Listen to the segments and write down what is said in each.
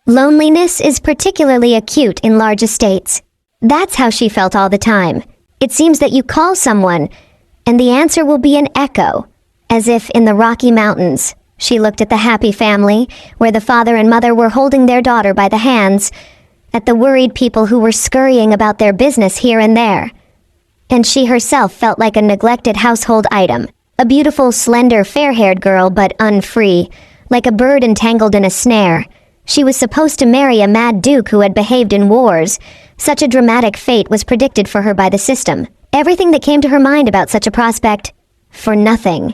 Loneliness is particularly acute in large estates. That's how she felt all the time. It seems that you call someone, and the answer will be an echo, as if in the Rocky Mountains. She looked at the happy family, where the father and mother were holding their daughter by the hands, at the worried people who were scurrying about their business here and there. And she herself felt like a neglected household item, a beautiful, slender, fair-haired girl, but unfree, like a bird entangled in a snare. She was supposed to marry a mad duke who had behaved in wars. Such a dramatic fate was predicted for her by the system. Everything that came to her mind about such a prospect, for nothing.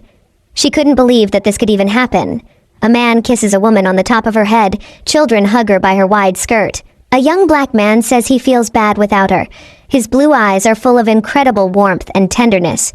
She couldn't believe that this could even happen. A man kisses a woman on the top of her head, children hug her by her wide skirt. A young black man says he feels bad without her. His blue eyes are full of incredible warmth and tenderness.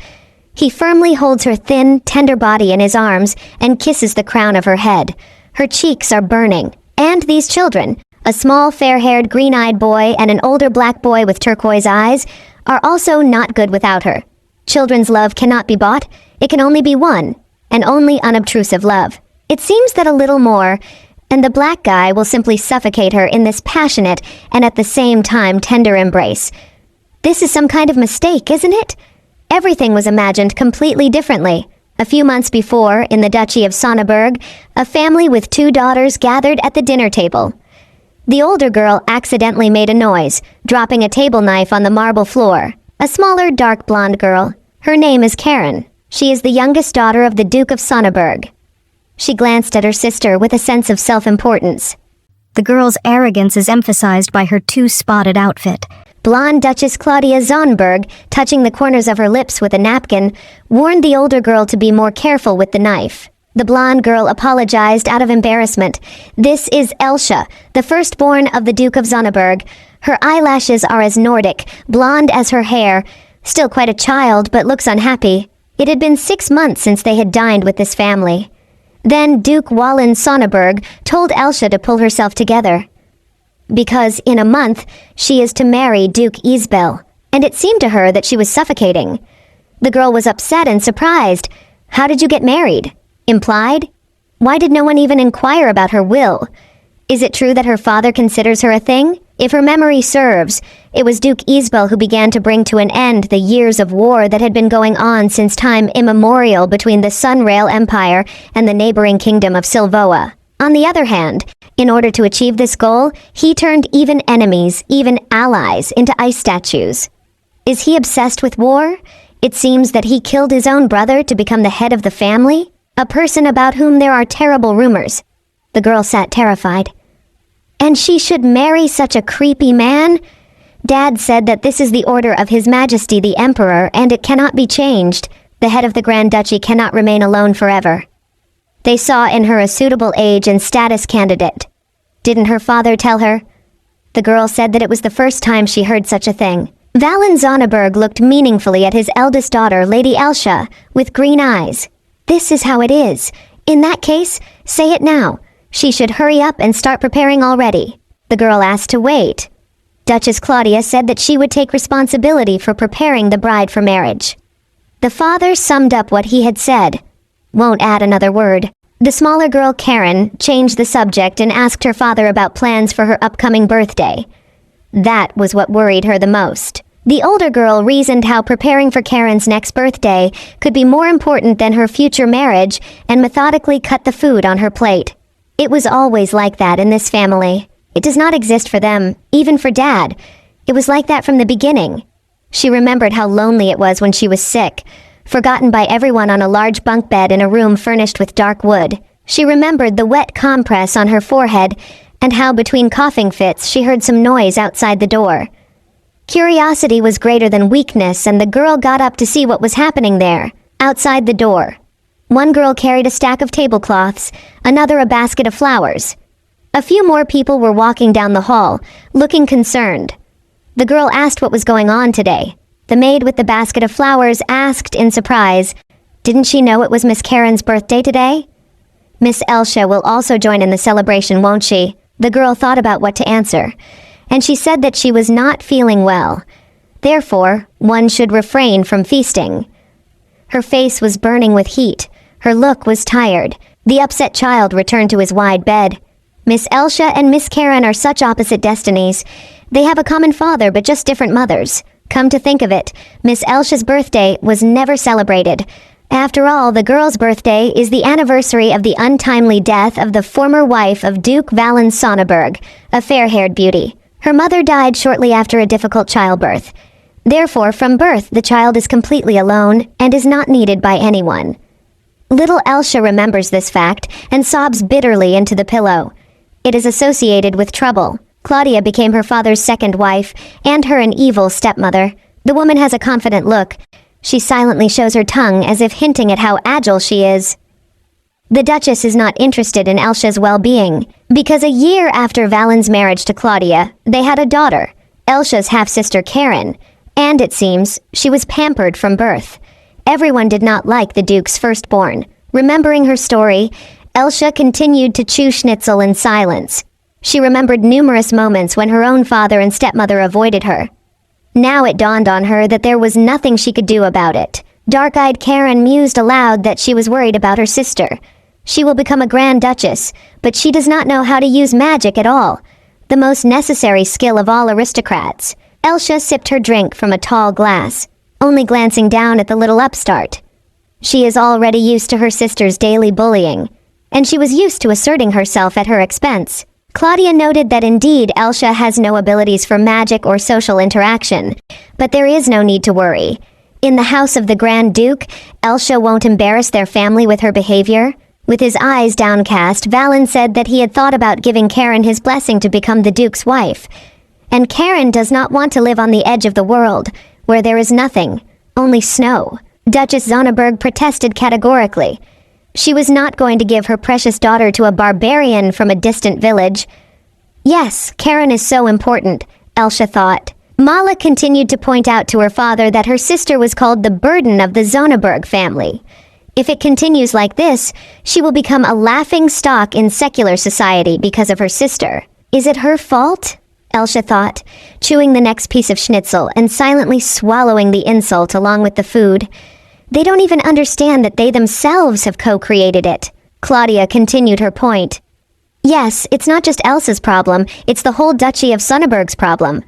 He firmly holds her thin, tender body in his arms and kisses the crown of her head. Her cheeks are burning. And these children, a small, fair-haired, green-eyed boy and an older black boy with turquoise eyes, are also not good without her. Children's love cannot be bought. It can only be won, and only unobtrusive love. It seems that a little more, and the black guy will simply suffocate her in this passionate and at the same time tender embrace. This is some kind of mistake, isn't it? Everything was imagined completely differently. A few months before, in the Duchy of Sonneberg, a family with 2 daughters gathered at the dinner table. The older girl accidentally made a noise, dropping a table knife on the marble floor. A smaller, dark blonde girl. Her name is Karen. She is the youngest daughter of the Duke of Sonneberg. She glanced at her sister with a sense of self-importance. The girl's arrogance is emphasized by her 2-spotted outfit. Blonde Duchess Claudia Zonberg, touching the corners of her lips with a napkin, warned the older girl to be more careful with the knife. The blonde girl apologized out of embarrassment. This is Elsha, the firstborn of the Duke of Zonneberg. Her eyelashes are as Nordic, blonde as her hair. Still quite a child, but looks unhappy. It had been 6 months since they had dined with this family. Then Duke Wallen Sonneberg told Elsha to pull herself together, because in a month she is to marry Duke Isbel, and it seemed to her that she was suffocating. The girl was upset and surprised. How did you get married? Implied? Why did no one even inquire about her will? Is it true that her father considers her a thing? If her memory serves, it was Duke Isbel who began to bring to an end the years of war that had been going on since time immemorial between the Sunrail Empire and the neighboring kingdom of Silvoa. On the other hand, in order to achieve this goal, he turned even enemies, even allies, into ice statues. Is he obsessed with war? It seems that he killed his own brother to become the head of the family, a person about whom there are terrible rumors. The girl sat terrified. And she should marry such a creepy man? Dad said that this is the order of His Majesty the Emperor, and it cannot be changed. The head of the Grand Duchy cannot remain alone forever. They saw in her a suitable age and status candidate. Didn't her father tell her? The girl said that it was the first time she heard such a thing. Valen Zonneberg looked meaningfully at his eldest daughter, Lady Elsha, with green eyes. This is how it is. In that case, say it now. She should hurry up and start preparing already. The girl asked to wait. Duchess Claudia said that she would take responsibility for preparing the bride for marriage. The father summed up what he had said. Won't add another word. The smaller girl, Karen, changed the subject and asked her father about plans for her upcoming birthday. That was what worried her the most. The older girl reasoned how preparing for Karen's next birthday could be more important than her future marriage and methodically cut the food on her plate. It was always like that in this family. It does not exist for them, even for Dad. It was like that from the beginning. She remembered how lonely it was when she was sick, forgotten by everyone on a large bunk bed in a room furnished with dark wood. She remembered the wet compress on her forehead and how between coughing fits she heard some noise outside the door. Curiosity was greater than weakness, and the girl got up to see what was happening there, outside the door. One girl carried a stack of tablecloths, another a basket of flowers. A few more people were walking down the hall, looking concerned. The girl asked what was going on today. The maid with the basket of flowers asked in surprise, didn't she know it was Miss Karen's birthday today? Miss Elsha will also join in the celebration, won't she? The girl thought about what to answer, and she said that she was not feeling well. Therefore, one should refrain from feasting. Her face was burning with heat. Her look was tired. The upset child returned to his wide bed. Miss Elsha and Miss Karen are such opposite destinies. They have a common father but just different mothers. Come to think of it, Miss Elsha's birthday was never celebrated. After all, the girl's birthday is the anniversary of the untimely death of the former wife of Duke Valen Sonneberg, a fair-haired beauty. Her mother died shortly after a difficult childbirth. Therefore, from birth, the child is completely alone and is not needed by anyone. Little Elsha remembers this fact and sobs bitterly into the pillow. It is associated with trouble. Claudia became her father's second wife, and her an evil stepmother. The woman has a confident look. She silently shows her tongue as if hinting at how agile she is. The Duchess is not interested in Elsha's well-being, because a year after Valen's marriage to Claudia, they had a daughter, Elsha's half-sister Karen, and it seems she was pampered from birth. Everyone did not like the Duke's firstborn. Remembering her story, Elsha continued to chew schnitzel in silence. She remembered numerous moments when her own father and stepmother avoided her. Now it dawned on her that there was nothing she could do about it. Dark-eyed Karen mused aloud that she was worried about her sister. She will become a Grand Duchess, but she does not know how to use magic at all, the most necessary skill of all aristocrats. Elsha sipped her drink from a tall glass, only glancing down at the little upstart. She is already used to her sister's daily bullying, and she was used to asserting herself at her expense. Claudia noted that indeed Elsha has no abilities for magic or social interaction, but there is no need to worry. In the house of the Grand Duke, Elsha won't embarrass their family with her behavior. With his eyes downcast, Valen said that he had thought about giving Karen his blessing to become the Duke's wife. And Karen does not want to live on the edge of the world, where there is nothing, only snow. Duchess Sonneberg protested categorically. She was not going to give her precious daughter to a barbarian from a distant village. Yes, Karen is so important, Elsha thought. Mala continued to point out to her father that her sister was called the burden of the Sonneberg family. If it continues like this, she will become a laughing stock in secular society because of her sister. Is it her fault? Elsha thought, chewing the next piece of schnitzel and silently swallowing the insult along with the food. They don't even understand that they themselves have co-created it. Claudia continued her point. Yes, it's not just Elsa's problem, it's the whole Duchy of Sonneberg's problem.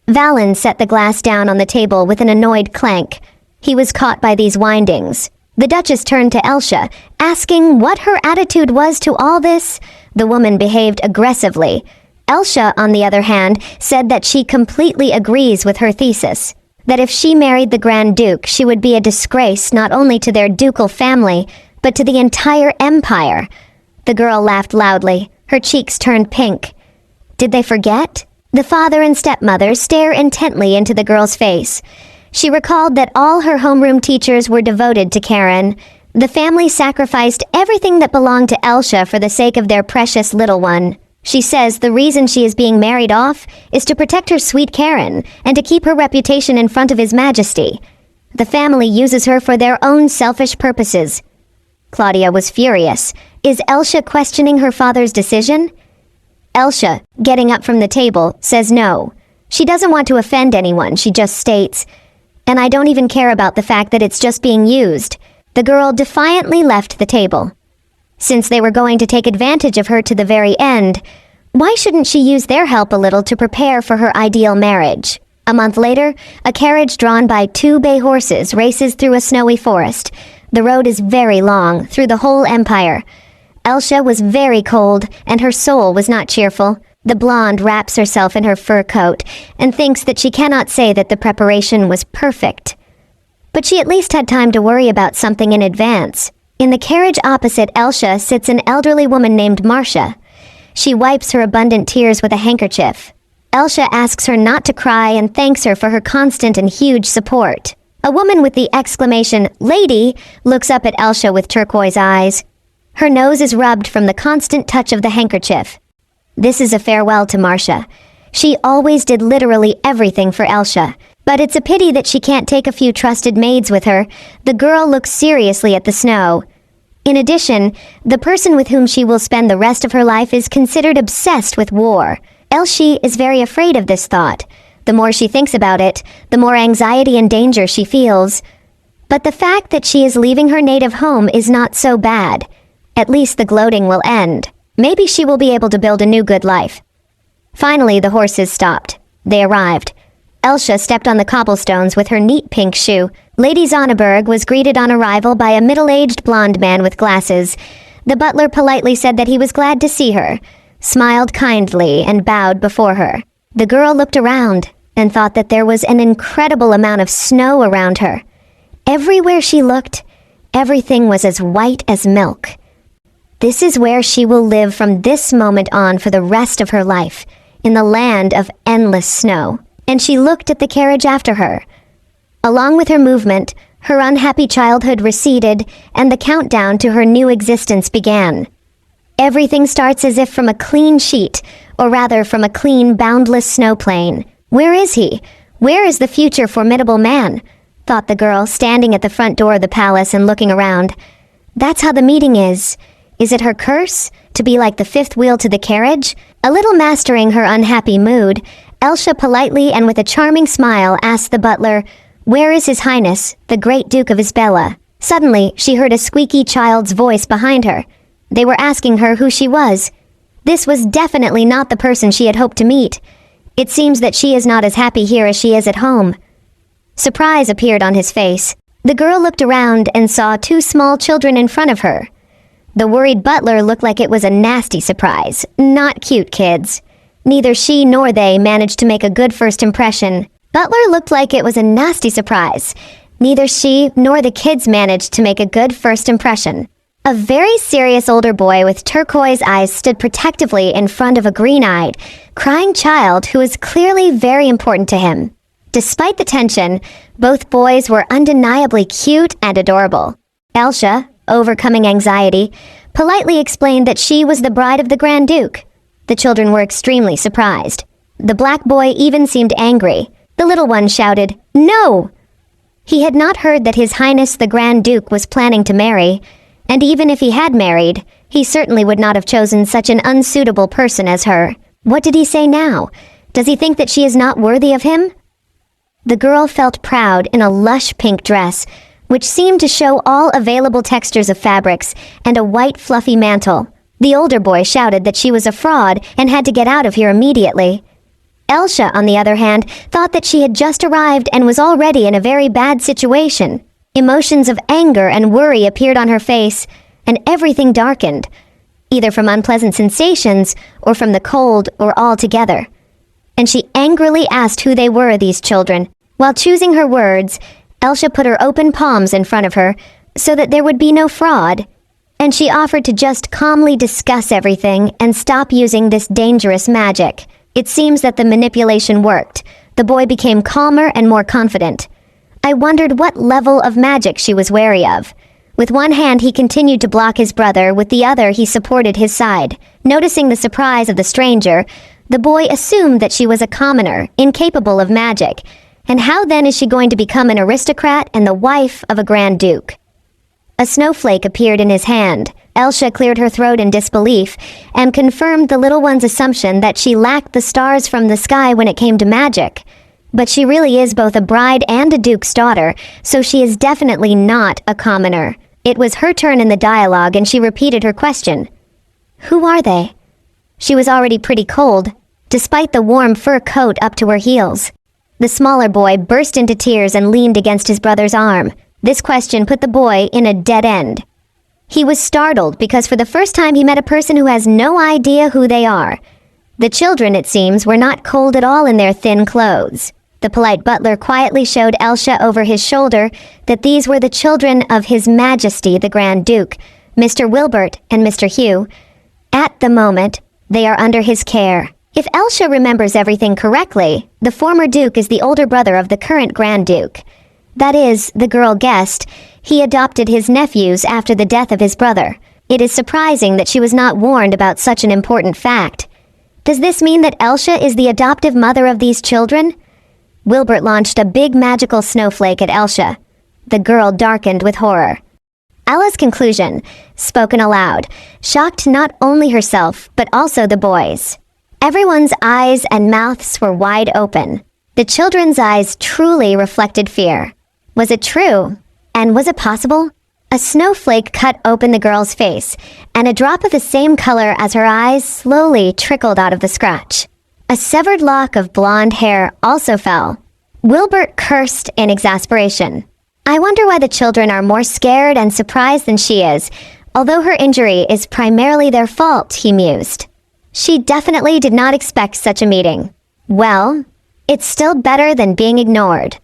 Valen set the glass down on the table with an annoyed clank. He was caught by these windings. The Duchess turned to Elsha, asking what her attitude was to all this. The woman behaved aggressively. Elsha, on the other hand, said that she completely agrees with her thesis. That if she married the Grand Duke, she would be a disgrace not only to their ducal family, but to the entire empire. The girl laughed loudly. Her cheeks turned pink. Did they forget? The father and stepmother stare intently into the girl's face. She recalled that all her homeroom teachers were devoted to Karen. The family sacrificed everything that belonged to Elsha for the sake of their precious little one. She says the reason she is being married off is to protect her sweet Karen and to keep her reputation in front of His Majesty. The family uses her for their own selfish purposes. Claudia was furious. Is Elsha questioning her father's decision? Elsha, getting up from the table, says no. She doesn't want to offend anyone, she just states, "And I don't even care about the fact that it's just being used." The girl defiantly left the table. Since they were going to take advantage of her to the very end, why shouldn't she use their help a little to prepare for her ideal marriage? A month later, a carriage drawn by 2 bay horses races through a snowy forest. The road is very long, through the whole empire. Elsha was very cold, and her soul was not cheerful. The blonde wraps herself in her fur coat and thinks that she cannot say that the preparation was perfect. But she at least had time to worry about something in advance. In the carriage opposite Elsha sits an elderly woman named Marcia. She wipes her abundant tears with a handkerchief. Elsha asks her not to cry and thanks her for her constant and huge support. A woman with the exclamation, "Lady," looks up at Elsha with turquoise eyes. Her nose is rubbed from the constant touch of the handkerchief. This is a farewell to Marcia. She always did literally everything for Elsha. But it's a pity that she can't take a few trusted maids with her. The girl looks seriously at the snow. In addition, the person with whom she will spend the rest of her life is considered obsessed with war. Elsie is very afraid of this thought. The more she thinks about it, the more anxiety and danger she feels. But the fact that she is leaving her native home is not so bad. At least the gloating will end. Maybe she will be able to build a new good life. Finally, the horses stopped. They arrived. Elsa stepped on the cobblestones with her neat pink shoe. Lady Zonneberg was greeted on arrival by a middle-aged blonde man with glasses. The butler politely said that he was glad to see her, smiled kindly, and bowed before her. The girl looked around and thought that there was an incredible amount of snow around her. Everywhere she looked, everything was as white as milk. This is where she will live from this moment on for the rest of her life, in the land of endless snow. And she looked at the carriage after her. Along with her movement, her unhappy childhood receded, and the countdown to her new existence began. Everything starts as if from a clean sheet, or rather from a clean, boundless snow plane. Where is he? Where is the future formidable man? Thought the girl, standing at the front door of the palace and looking around. That's how the meeting is. Is it her curse, to be like the fifth wheel to the carriage? A little mastering her unhappy mood, Elsa politely and with a charming smile asked the butler, "Where is His Highness, the great Duke of Isabella?" Suddenly, she heard a squeaky child's voice behind her. They were asking her who she was. This was definitely not the person she had hoped to meet. It seems that she is not as happy here as she is at home. Surprise appeared on his face. The girl looked around and saw two small children in front of her. The worried butler looked like it was a nasty surprise. Not cute kids. Neither she nor they managed to make a good first impression. Butler looked like it was a nasty surprise. Neither she nor the kids managed to make a good first impression. A very serious older boy with turquoise eyes stood protectively in front of a green-eyed, crying child who was clearly very important to him. Despite the tension, both boys were undeniably cute and adorable. Elsa, overcoming anxiety, politely explained that she was the bride of the Grand Duke. The children were extremely surprised. The black boy even seemed angry. The little one shouted, "No!" He had not heard that His Highness the Grand Duke was planning to marry, and even if he had married, he certainly would not have chosen such an unsuitable person as her. What did he say now? Does he think that she is not worthy of him? The girl felt proud in a lush pink dress, which seemed to show all available textures of fabrics, and a white fluffy mantle. The older boy shouted that she was a fraud and had to get out of here immediately. Elsa, on the other hand, thought that she had just arrived and was already in a very bad situation. Emotions of anger and worry appeared on her face, and everything darkened, either from unpleasant sensations or from the cold or all together. And she angrily asked who they were, these children. While choosing her words, Elsa put her open palms in front of her so that there would be no fraud, and she offered to just calmly discuss everything and stop using this dangerous magic. It seems that the manipulation worked. The boy became calmer and more confident. I wondered what level of magic she was wary of. With one hand he continued to block his brother, with the other he supported his side. Noticing the surprise of the stranger, the boy assumed that she was a commoner, incapable of magic. And how then is she going to become an aristocrat and the wife of a Grand Duke? A snowflake appeared in his hand. Elsa cleared her throat in disbelief and confirmed the little one's assumption that she lacked the stars from the sky when it came to magic. But she really is both a bride and a duke's daughter, so she is definitely not a commoner. It was her turn in the dialogue, and she repeated her question. Who are they? She was already pretty cold, despite the warm fur coat up to her heels. The smaller boy burst into tears and leaned against his brother's arm. This question put the boy in a dead end. He was startled because for the first time he met a person who has no idea who they are. The children, it seems, were not cold at all in their thin clothes. The polite butler quietly showed Elsa over his shoulder that these were the children of His Majesty the Grand Duke, Mr. Wilbert and Mr. Hugh. At the moment, they are under his care. If Elsa remembers everything correctly, the former Duke is the older brother of the current Grand Duke. That is, the girl guessed, he adopted his nephews after the death of his brother. It is surprising that she was not warned about such an important fact. Does this mean that Elsa is the adoptive mother of these children? Wilbert launched a big magical snowflake at Elsa. The girl darkened with horror. Ella's conclusion, spoken aloud, shocked not only herself, but also the boys. Everyone's eyes and mouths were wide open. The children's eyes truly reflected fear. Was it true? And was it possible? A snowflake cut open the girl's face, and a drop of the same color as her eyes slowly trickled out of the scratch. A severed lock of blonde hair also fell. Wilbert cursed in exasperation. I wonder why the children are more scared and surprised than she is, although her injury is primarily their fault, he mused. She definitely did not expect such a meeting. Well, it's still better than being ignored.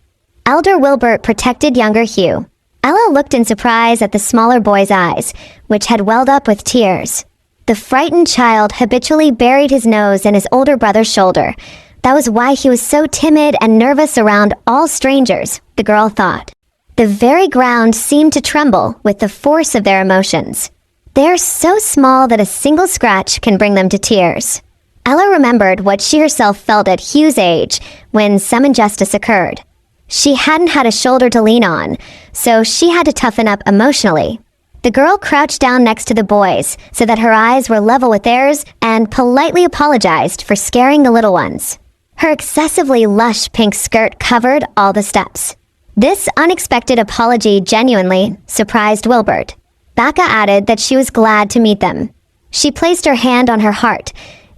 Elder Wilbert protected younger Hugh. Ella looked in surprise at the smaller boy's eyes, which had welled up with tears. The frightened child habitually buried his nose in his older brother's shoulder. That was why he was so timid and nervous around all strangers, the girl thought. The very ground seemed to tremble with the force of their emotions. They are so small that a single scratch can bring them to tears. Ella remembered what she herself felt at Hugh's age when some injustice occurred. She hadn't had a shoulder to lean on, so she had to toughen up emotionally. The girl crouched down next to the boys so that her eyes were level with theirs and politely apologized for scaring the little ones. Her excessively lush pink skirt covered all the steps. This unexpected apology genuinely surprised Wilbert. Becca added that she was glad to meet them. She placed her hand on her heart,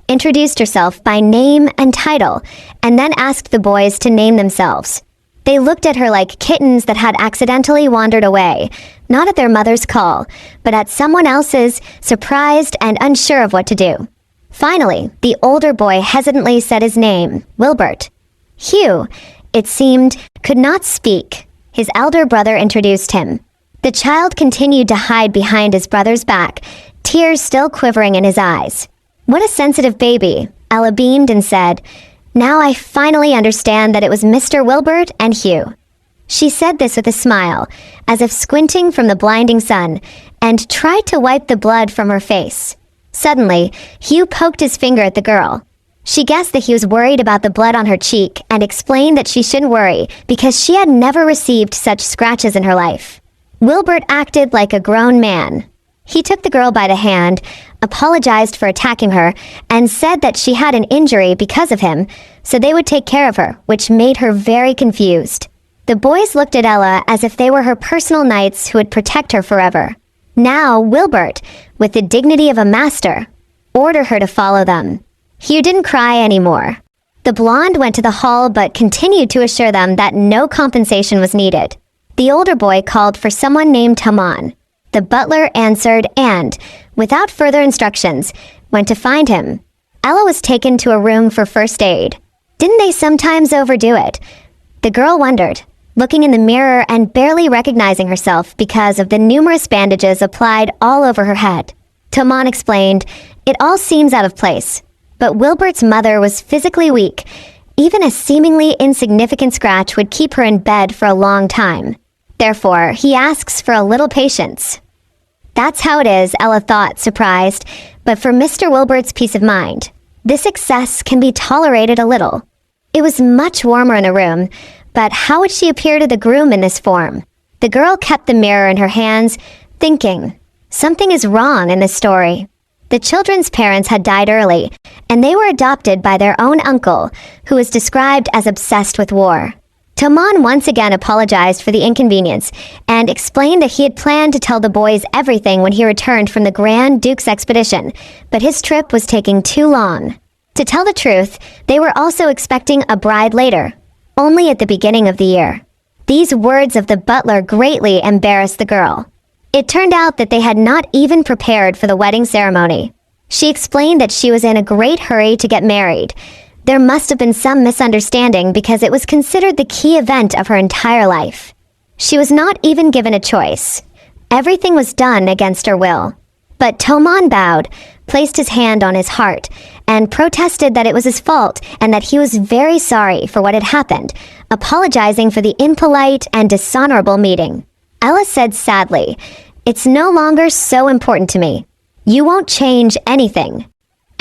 introduced herself by name and title, and then asked the boys to name themselves. They looked at her like kittens that had accidentally wandered away, not at their mother's call, but at someone else's, surprised and unsure of what to do. Finally, the older boy hesitantly said his name, Wilbert. Hugh, it seemed, could not speak. His elder brother introduced him. The child continued to hide behind his brother's back, tears still quivering in his eyes. What a sensitive baby, Ella beamed and said, "Now I finally understand that it was Mr. Wilbert and Hugh." She said this with a smile, as if squinting from the blinding sun, and tried to wipe the blood from her face. Suddenly, Hugh poked his finger at the girl. She guessed that he was worried about the blood on her cheek and explained that she shouldn't worry because she had never received such scratches in her life. Wilbert acted like a grown man. He took the girl by the hand, apologized for attacking her, and said that she had an injury because of him, so they would take care of her, which made her very confused. The boys looked at Ella as if they were her personal knights who would protect her forever. Now Wilbert, with the dignity of a master, ordered her to follow them. Hugh didn't cry anymore. The blonde went to the hall but continued to assure them that no compensation was needed. The older boy called for someone named Taman. The butler answered and, without further instructions, went to find him. Ella was taken to a room for first aid. Didn't they sometimes overdo it? The girl wondered, looking in the mirror and barely recognizing herself because of the numerous bandages applied all over her head. Taman explained, "It all seems out of place, but Wilbert's mother was physically weak. Even a seemingly insignificant scratch would keep her in bed for a long time. Therefore, he asks for a little patience." That's how it is, Ella thought, surprised, but for Mr. Wilbert's peace of mind, this excess can be tolerated a little. It was much warmer in the room, but how would she appear to the groom in this form? The girl kept the mirror in her hands, thinking, something is wrong in this story. The children's parents had died early, and they were adopted by their own uncle, who was described as obsessed with war. Taman once again apologized for the inconvenience and explained that he had planned to tell the boys everything when he returned from the Grand Duke's expedition, but his trip was taking too long. To tell the truth, they were also expecting a bride later, only at the beginning of the year. These words of the butler greatly embarrassed the girl. It turned out that they had not even prepared for the wedding ceremony. She explained that she was in a great hurry to get married. There must have been some misunderstanding because it was considered the key event of her entire life. She was not even given a choice. Everything was done against her will. But Taman bowed, placed his hand on his heart, and protested that it was his fault and that he was very sorry for what had happened, apologizing for the impolite and dishonorable meeting. Ella said sadly, "It's no longer so important to me. You won't change anything."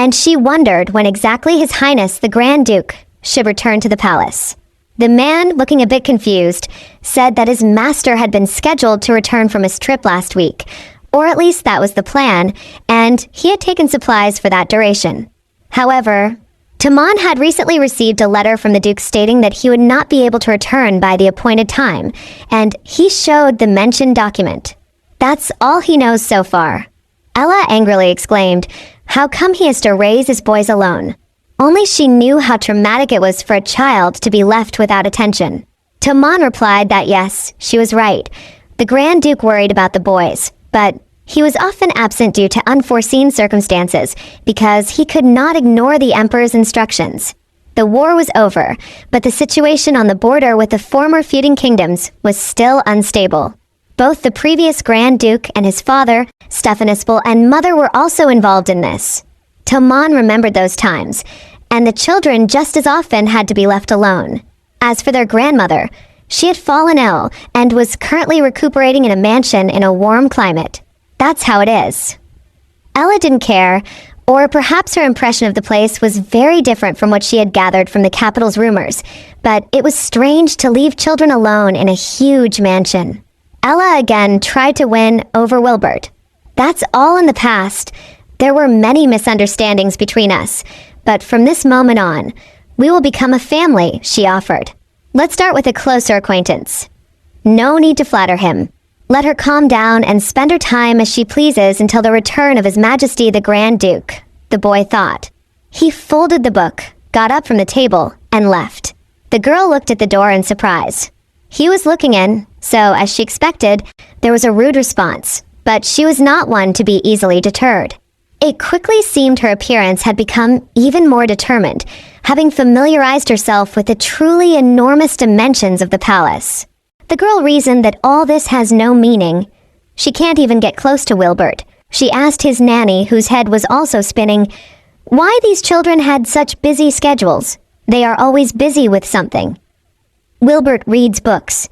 And she wondered when exactly His Highness the Grand Duke should return to the palace. The man, looking a bit confused, said that his master had been scheduled to return from his trip last week, or at least that was the plan, and he had taken supplies for that duration. However, Taman had recently received a letter from the Duke stating that he would not be able to return by the appointed time, and he showed the mentioned document. That's all he knows so far. Ella angrily exclaimed, "How come he has to raise his boys alone?" Only she knew how traumatic it was for a child to be left without attention. Toman replied that yes, she was right. The Grand Duke worried about the boys, but he was often absent due to unforeseen circumstances because he could not ignore the Emperor's instructions. The war was over, but the situation on the border with the former feuding kingdoms was still unstable. Both the previous Grand Duke and his father, Stephanispel, and mother were also involved in this. Toman remembered those times, and the children just as often had to be left alone. As for their grandmother, she had fallen ill and was currently recuperating in a mansion in a warm climate. That's how it is. Ella didn't care, or perhaps her impression of the place was very different from what she had gathered from the capital's rumors, but it was strange to leave children alone in a huge mansion. Ella again tried to win over Wilbert. That's all in the past. There were many misunderstandings between us, but from this moment on, we will become a family, she offered. Let's start with a closer acquaintance. No need to flatter him. Let her calm down and spend her time as she pleases until the return of His Majesty the Grand Duke, the boy thought. He folded the book, got up from the table, and left. The girl looked at the door in surprise. He was looking in, so as she expected, there was a rude response, but she was not one to be easily deterred. It quickly seemed her appearance had become even more determined, having familiarized herself with the truly enormous dimensions of the palace. The girl reasoned that all this has no meaning. She can't even get close to Wilbert. She asked his nanny, whose head was also spinning, why these children had such busy schedules. They are always busy with something. Wilbert reads books.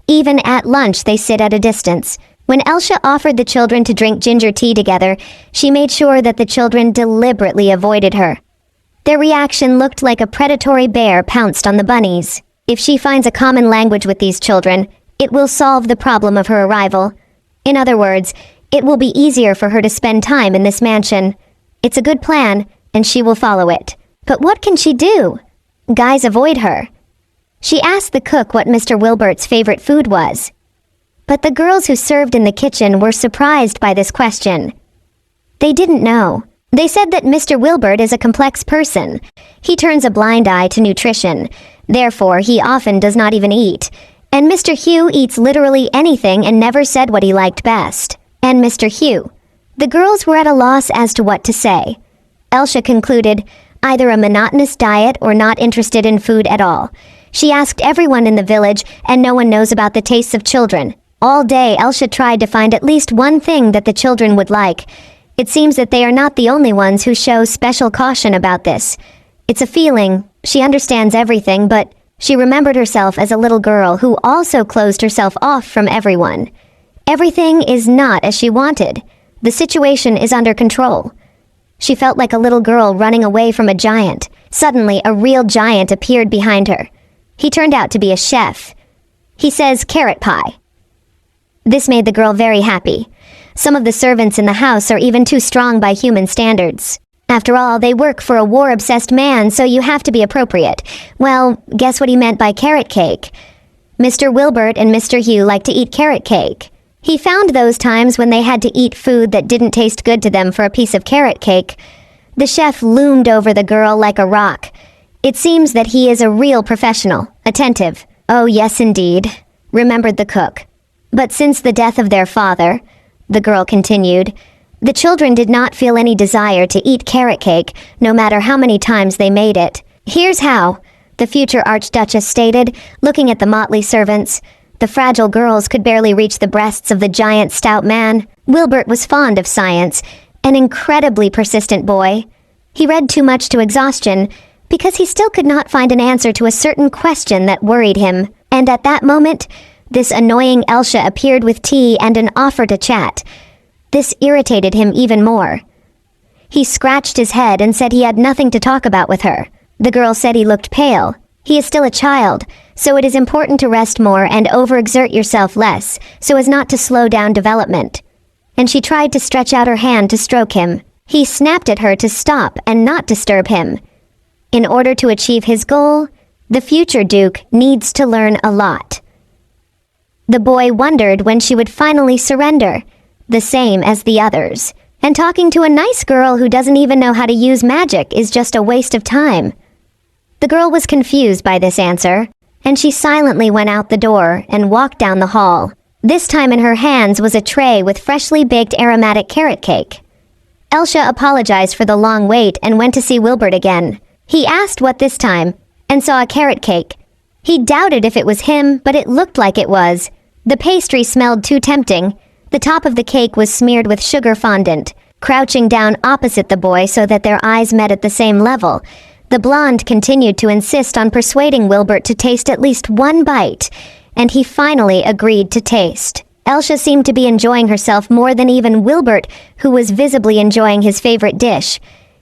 Even at lunch they sit at a distance. When Elsa offered the children to drink ginger tea together, she made sure that the children deliberately avoided her. Their reaction looked like a predatory bear pounced on the bunnies. If she finds a common language with these children, it will solve the problem of her arrival. In other words, it will be easier for her to spend time in this mansion. It's a good plan, and she will follow it. But what can she do? Guys avoid her. She asked the cook what Mr. Wilbert's favorite food was. But the girls who served in the kitchen were surprised by this question. They didn't know. They said that Mr. Wilbert is a complex person. He turns a blind eye to nutrition. Therefore, he often does not even eat. And Mr. Hugh eats literally anything and never said what he liked best. And Mr. Hugh. The girls were at a loss as to what to say. Elsa concluded, either a monotonous diet or not interested in food at all. She asked everyone in the village, and no one knows about the tastes of children. All day, Elsa tried to find at least one thing that the children would like. It seems that they are not the only ones who show special caution about this. It's a feeling. She understands everything, but she remembered herself as a little girl who also closed herself off from everyone. Everything is not as she wanted. The situation is under control. She felt like a little girl running away from a giant. Suddenly, a real giant appeared behind her. He turned out to be a chef. He says carrot pie. This made the girl very happy. Some of the servants in the house are even too strong by human standards. After all, they work for a war-obsessed man, so you have to be appropriate. Well, guess what he meant by carrot cake? Mr. Wilbert and Mr. Hugh like to eat carrot cake. He found those times when they had to eat food that didn't taste good to them for a piece of carrot cake. The chef loomed over the girl like a rock. It seems that he is a real professional, attentive. Oh, yes, indeed, remembered the cook. But since the death of their father, the girl continued, the children did not feel any desire to eat carrot cake, no matter how many times they made it. Here's how, the future Archduchess stated, looking at the motley servants. The fragile girls could barely reach the breasts of the giant stout man. Wilbert was fond of science, an incredibly persistent boy. He read too much to exhaustion, because he still could not find an answer to a certain question that worried him. And at that moment, this annoying Elsa appeared with tea and an offer to chat. This irritated him even more. He scratched his head and said he had nothing to talk about with her. The girl said he looked pale. He is still a child, so it is important to rest more and overexert yourself less, so as not to slow down development. And she tried to stretch out her hand to stroke him. He snapped at her to stop and not disturb him. In order to achieve his goal, the future Duke needs to learn a lot. The boy wondered when she would finally surrender. the same as the others. And talking to a nice girl who doesn't even know how to use magic is just a waste of time. The girl was confused by this answer, and she silently went out the door and walked down the hall. This time in her hands was a tray with freshly baked aromatic carrot cake. Elsha apologized for the long wait and went to see Wilbert again. He asked what this time, and saw a carrot cake. He doubted if it was him, but it looked like it was. The pastry smelled too tempting. The top of the cake was smeared with sugar fondant. Crouching down opposite the boy so that their eyes met at the same level, the blonde continued to insist on persuading Wilbert to taste at least one bite, and he finally agreed to taste. Elsha seemed to be enjoying herself more than even Wilbert, who was visibly enjoying his favorite dish.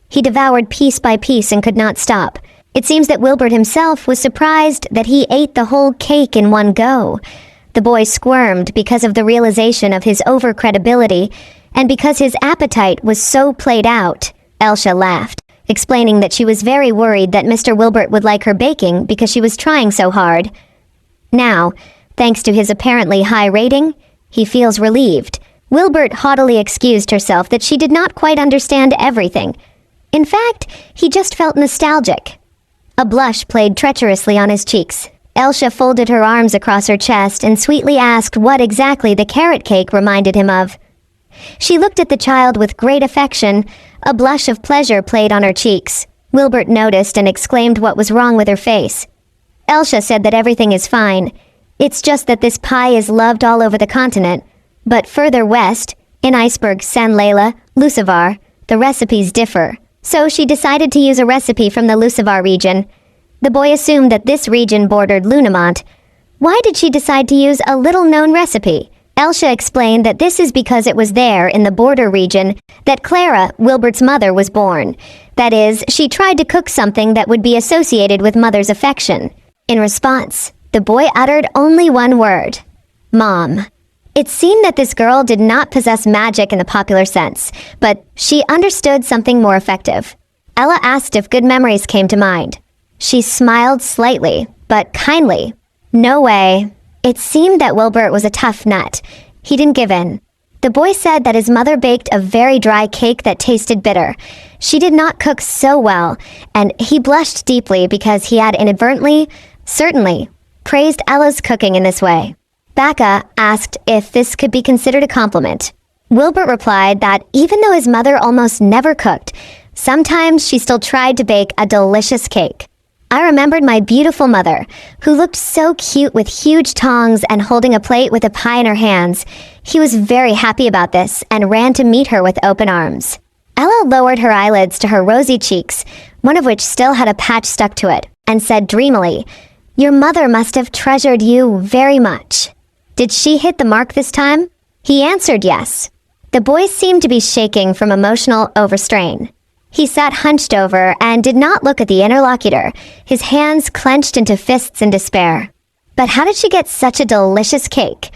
He devoured piece by piece and could not stop. It seems that Wilbert himself was surprised that he ate the whole cake in one go. The boy squirmed because of the realization of his over-credibility, and because his appetite was so played out. Elsha laughed, explaining that she was very worried that Mr. Wilbert would like her baking because she was trying so hard. Now, thanks to his apparently high rating, he feels relieved. Wilbert haughtily excused herself that she did not quite understand everything. In fact, he just felt nostalgic. A blush played treacherously on his cheeks. Elsha folded her arms across her chest and sweetly asked what exactly the carrot cake reminded him of. She looked at the child with great affection. A blush of pleasure played on her cheeks. Wilbert noticed and exclaimed what was wrong with her face. Elsha said that everything is fine. It's just that this pie is loved all over the continent. But further west, in Iceberg, San Leila, Lucivar, the recipes differ. So she decided to use a recipe from the Lucivar region. The boy assumed that this region bordered Lunamont. Why did she decide to use a little-known recipe? Elsha explained that this is because it was there, in the border region, that Clara, Wilbert's mother, was born. That is, she tried to cook something that would be associated with mother's affection. In response, the boy uttered only one word: Mom. It seemed that this girl did not possess magic in the popular sense, but she understood something more effective. Ella asked if good memories came to mind. She smiled slightly, but kindly. No way. It seemed that Wilbert was a tough nut. He didn't give in. The boy said that his mother baked a very dry cake that tasted bitter. She did not cook so well, and he blushed deeply because he had inadvertently, certainly, praised Ella's cooking in this way. Baka asked if this could be considered a compliment. Wilbert replied that even though his mother almost never cooked, sometimes she still tried to bake a delicious cake. I remembered my beautiful mother, who looked so cute with huge tongs and holding a plate with a pie in her hands. He was very happy about this and ran to meet her with open arms. Ella lowered her eyelids to her rosy cheeks, one of which still had a patch stuck to it, and said dreamily, "Your mother must have treasured you very much." Did she hit the mark this time? He answered yes. The boy seemed to be shaking from emotional overstrain. He sat hunched over and did not look at the interlocutor, his hands clenched into fists in despair. But how did she get such a delicious cake?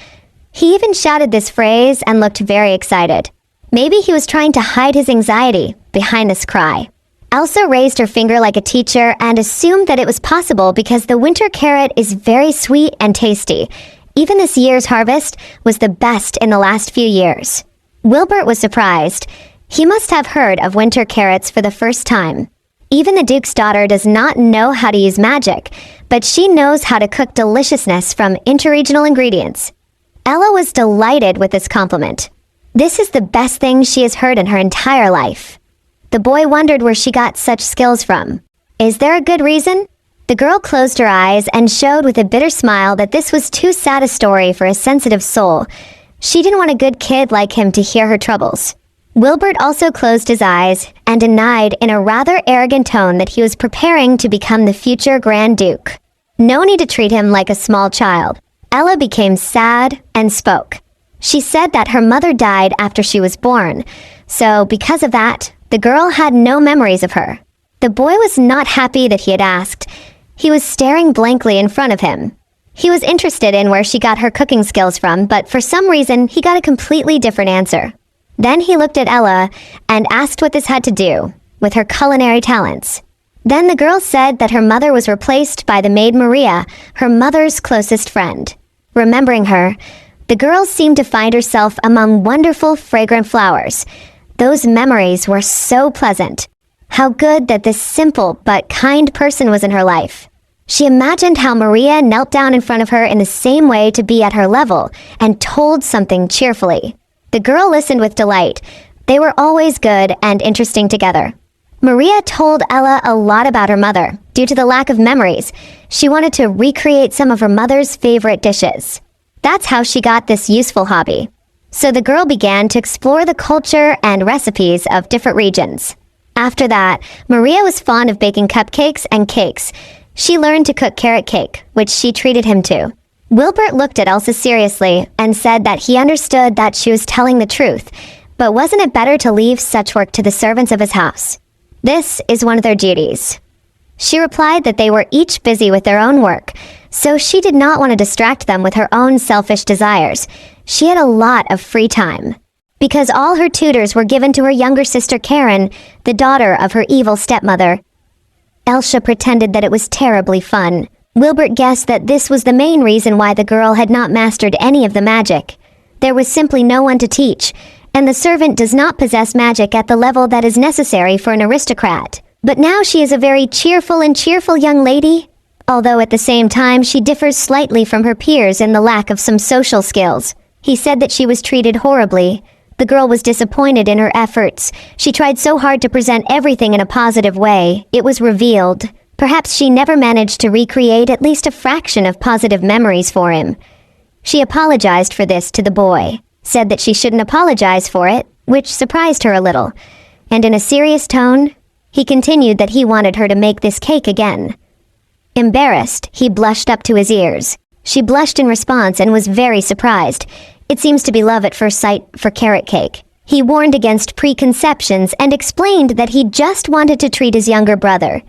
He even shouted this phrase and looked very excited. Maybe he was trying to hide his anxiety behind this cry. Elsa raised her finger like a teacher and assumed that it was possible because the winter carrot is very sweet and tasty. Even this year's harvest was the best in the last few years. Wilbert was surprised. He must have heard of winter carrots for the first time. Even the Duke's daughter does not know how to use magic, but she knows how to cook deliciousness from interregional ingredients. Ella was delighted with this compliment. This is the best thing she has heard in her entire life. The boy wondered where she got such skills from. Is there a good reason? The girl closed her eyes and showed with a bitter smile that this was too sad a story for a sensitive soul. She didn't want a good kid like him to hear her troubles. Wilbert also closed his eyes and denied in a rather arrogant tone that he was preparing to become the future Grand Duke. No need to treat him like a small child. Ella became sad and spoke. She said that her mother died after she was born, so because of that, the girl had no memories of her. The boy was not happy that he had asked. He was staring blankly in front of him. He was interested in where she got her cooking skills from, but for some reason, he got a completely different answer. Then he looked at Ella and asked what this had to do with her culinary talents. Then the girl said that her mother was replaced by the maid Maria, her mother's closest friend. Remembering her, The girl seemed to find herself among wonderful, fragrant flowers. Those memories were so pleasant. How good that this simple but kind person was in her life. She imagined how Maria knelt down in front of her in the same way to be at her level and told something cheerfully. The girl listened with delight. They were always good and interesting together. Maria told Ella a lot about her mother. Due to the lack of memories, she wanted to recreate some of her mother's favorite dishes. That's how she got this useful hobby. So the girl began to explore the culture and recipes of different regions. After that, Maria was fond of baking cupcakes and cakes. She learned to cook carrot cake, which she treated him to. Wilbert looked at Elsa seriously and said that he understood that she was telling the truth, but wasn't it better to leave such work to the servants of his house? This is one of their duties. She replied that they were each busy with their own work, so she did not want to distract them with her own selfish desires. She had a lot of free time. Because all her tutors were given to her younger sister Karen, the daughter of her evil stepmother. Elsa pretended that it was terribly fun. Wilbert guessed that this was the main reason why the girl had not mastered any of the magic. There was simply no one to teach, and the servant does not possess magic at the level that is necessary for an aristocrat. But now she is a very cheerful young lady, although at the same time she differs slightly from her peers in the lack of some social skills. He said that she was treated horribly. The girl was disappointed in her efforts. She tried so hard to present everything in a positive way. It was revealed. Perhaps she never managed to recreate at least a fraction of positive memories for him. She apologized for this to the boy, said that she shouldn't apologize for it, which surprised her a little. And in a serious tone, he continued that he wanted her to make this cake again. Embarrassed, he blushed up to his ears. She blushed in response and was very surprised. It seems to be love at first sight for carrot cake. He warned against preconceptions and explained that he just wanted to treat his younger brother.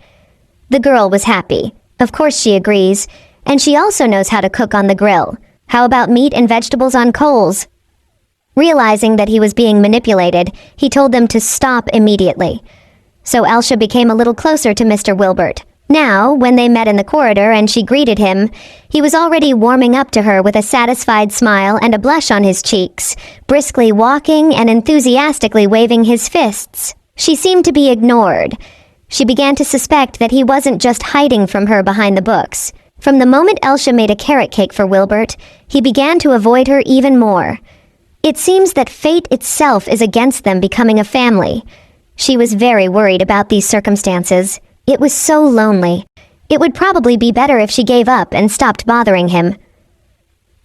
The girl was happy. Of course she agrees. And she also knows how to cook on the grill. How about meat and vegetables on coals? Realizing that he was being manipulated, he told them to stop immediately. So Elsa became a little closer to Mr. Wilbert. Now, when they met in the corridor and she greeted him, he was already warming up to her with a satisfied smile and a blush on his cheeks, briskly walking and enthusiastically waving his fists. She seemed to be ignored. She began to suspect that he wasn't just hiding from her behind the books. From the moment Elsa made a carrot cake for Wilbert, he began to avoid her even more. It seems that fate itself is against them becoming a family. She was very worried about these circumstances. It was so lonely. It would probably be better if she gave up and stopped bothering him.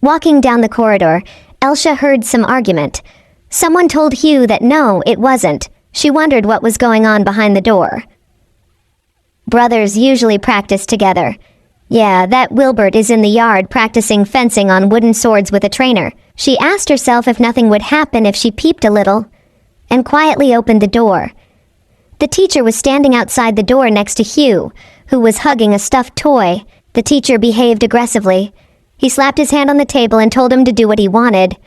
Walking down the corridor, Elsa heard some argument. Someone told Hugh that no, it wasn't. She wondered what was going on behind the door. Brothers usually practice together. Yeah, that Wilbert is in the yard practicing fencing on wooden swords with a trainer. She asked herself if nothing would happen if she peeped a little, and quietly opened the door. The teacher was standing outside the door next to Hugh, who was hugging a stuffed toy. The teacher behaved aggressively. He slapped his hand on the table and told him to do what he wanted.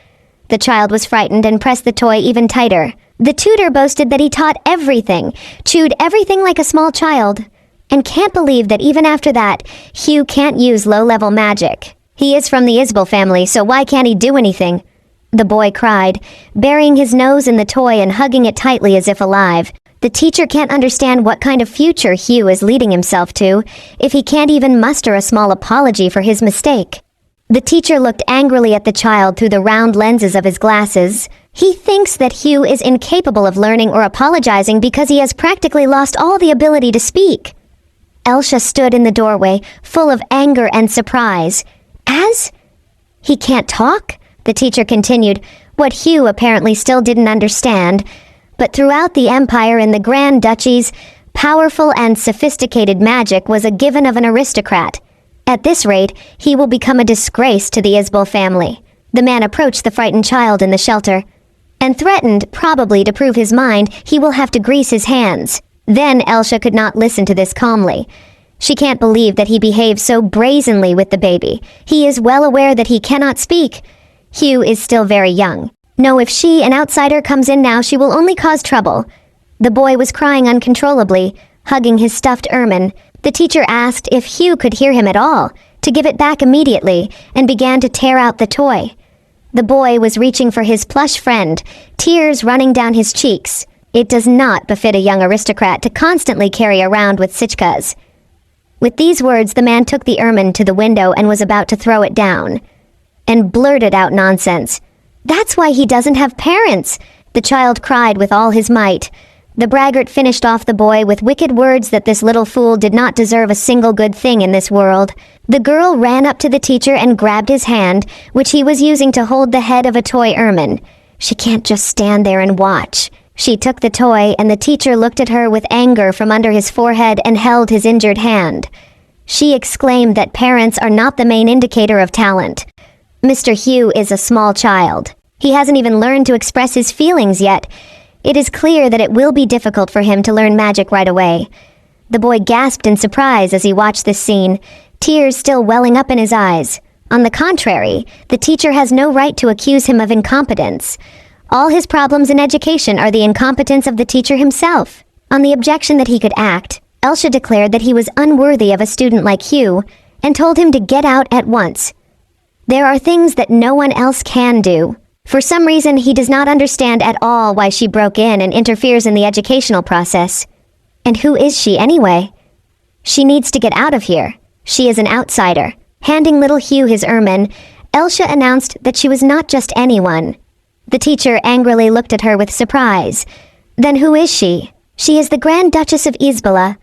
The child was frightened and pressed the toy even tighter. The tutor boasted that he taught everything, chewed everything like a small child, and can't believe that even after that, Hugh can't use low-level magic. He is from the Isbell family, so why can't he do anything? The boy cried, burying his nose in the toy and hugging it tightly as if alive. The teacher can't understand what kind of future Hugh is leading himself to if he can't even muster a small apology for his mistake. The teacher looked angrily at the child through the round lenses of his glasses. He thinks that Hugh is incapable of learning or apologizing because he has practically lost all the ability to speak. Elsa stood in the doorway, full of anger and surprise. As? He can't talk? The teacher continued, what Hugh apparently still didn't understand. But throughout the empire and the Grand Duchies, powerful and sophisticated magic was a given of an aristocrat. At this rate, he will become a disgrace to the Isbell family. The man approached the frightened child in the shelter, and threatened, probably to prove his mind, he will have to grease his hands. Then Elsa could not listen to this calmly. She can't believe that he behaved so brazenly with the baby. He is well aware that he cannot speak. Hugh is still very young. No, if she, an outsider, comes in now, she will only cause trouble. The boy was crying uncontrollably, hugging his stuffed ermine. The teacher asked if Hugh could hear him at all, to give it back immediately, and began to tear out the toy. The boy was reaching for his plush friend, tears running down his cheeks. It does not befit a young aristocrat to constantly carry around with sichkas. With these words, the man took the ermine to the window and was about to throw it down, and blurted out nonsense. "That's why he doesn't have parents," the child cried with all his might. The braggart finished off the boy with wicked words that this little fool did not deserve a single good thing in this world. The girl ran up to the teacher and grabbed his hand, which he was using to hold the head of a toy ermine. She can't just stand there and watch. She took the toy, and the teacher looked at her with anger from under his forehead and held his injured hand. She exclaimed that parents are not the main indicator of talent. Mr. Hugh is a small child. He hasn't even learned to express his feelings yet. It is clear that it will be difficult for him to learn magic right away. The boy gasped in surprise as he watched this scene, tears still welling up in his eyes. On the contrary, the teacher has no right to accuse him of incompetence. All his problems in education are the incompetence of the teacher himself. On the objection that he could act, Elsa declared that he was unworthy of a student like Hugh and told him to get out at once. There are things that no one else can do. For some reason, he does not understand at all why she broke in and interferes in the educational process. And who is she anyway? She needs to get out of here. She is an outsider. Handing little Hugh his ermine, Elsa announced that she was not just anyone. The teacher angrily looked at her with surprise. Then who is she? She is the Grand Duchess of Isbala.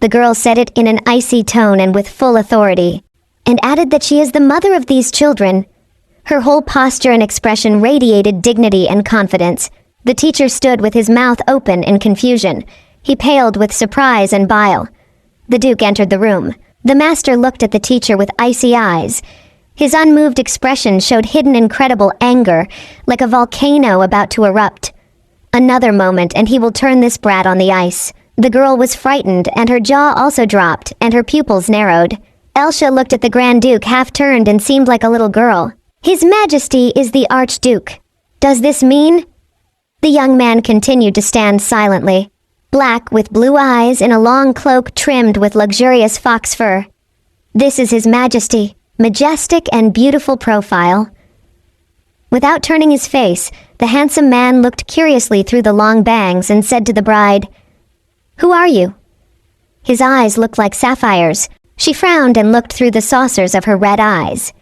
The girl said it in an icy tone and with full authority, and added that she is the mother of these children. Her whole posture and expression radiated dignity and confidence. The teacher stood with his mouth open in confusion. He paled with surprise and bile. The Duke entered the room. The master looked at the teacher with icy eyes. His unmoved expression showed hidden incredible anger, like a volcano about to erupt. Another moment and he will turn this brat on the ice. The girl was frightened, and her jaw also dropped, and her pupils narrowed. Elsa looked at the Grand Duke, half-turned, and seemed like a little girl. "His Majesty is the Archduke. Does this mean?" The young man continued to stand silently, black with blue eyes in a long cloak trimmed with luxurious fox fur. "This is His Majesty, majestic and beautiful profile." Without turning his face, the handsome man looked curiously through the long bangs and said to the bride, "Who are you?" His eyes looked like sapphires. She frowned and looked through the saucers of her red eyes.